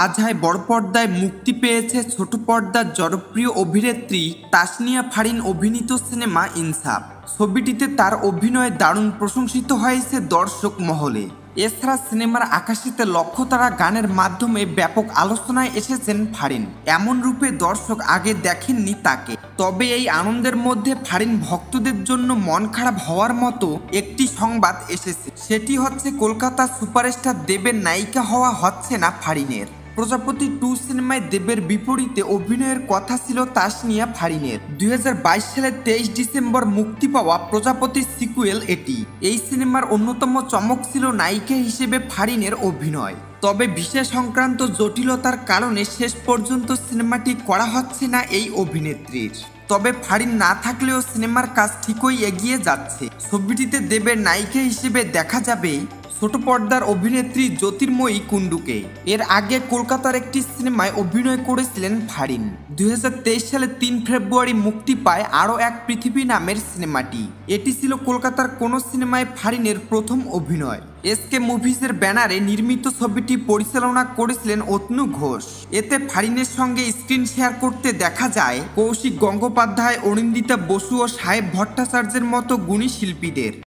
আজহায় বড় পর্দায় মুক্তি পেয়েছে ছোট পর্দার জনপ্রিয় অভিনেত্রী তাসনিয়া ফারিন অভিনীত সিনেমা ইনসাফ। ছবিটিতে তার অভিনয় দারুণ প্রশংসিত হয়েছে দর্শক মহলে। এছাড়া সিনেমার আকাশিতে লক্ষ্যতারা গানের মাধ্যমে ব্যাপক আলোচনায় এসেছেন ফারিন। এমন রূপে দর্শক আগে দেখেননি তাকে। তবে এই আনন্দের মধ্যে ফারিন ভক্তদের জন্য মন খারাপ হওয়ার মতো একটি সংবাদ এসেছে। সেটি হচ্ছে কলকাতা সুপারস্টার দেবের নায়িকা হওয়া হচ্ছে না ফারিনের। প্রজাপতি 2 সিনেমায় দেবের বিপরীতে অভিনয়ের কথা ছিল তাসনিয়া ফারিনের। 2022 সালের 23 ডিসেম্বর মুক্তি পাওয়া প্রজাপতির সিকুয়েল এটি। এই সিনেমার অন্যতম চমক ছিল নায়িকা হিসেবে ফারিনের অভিনয়। তবে ভিসা সংক্রান্ত জটিলতার কারণে শেষ পর্যন্ত সিনেমাটি করা হচ্ছে না এই অভিনেত্রীর। তবে ফারিন না থাকলেও সিনেমার কাজ ঠিকই এগিয়ে যাচ্ছে। ছবিটিতে দেবের নায়িকা হিসেবে দেখা যাবে ছোট পর্দার অভিনেত্রী জ্যোতির্ময়ী কুণ্ডুকে। এর আগে কলকাতার একটি সিনেমায় অভিনয় করেছিলেন ফারিন। 2023 সালে 3 ফেব্রুয়ারি মুক্তি পায় আরও এক পৃথিবী নামের সিনেমাটি। এটি ছিল কলকাতার কোনো সিনেমায় ফারিনের প্রথম অভিনয়। এসকে মুভিজের ব্যানারে নির্মিত ছবিটি পরিচালনা করেছিলেন অতনু ঘোষ। এতে ফারিনের সঙ্গে স্ক্রিন শেয়ার করতে দেখা যায় কৌশিক গঙ্গোপাধ্যায়, অরিন্দিতা বসু ও সাহেব ভট্টাচার্যের মতো গুণী শিল্পীদের।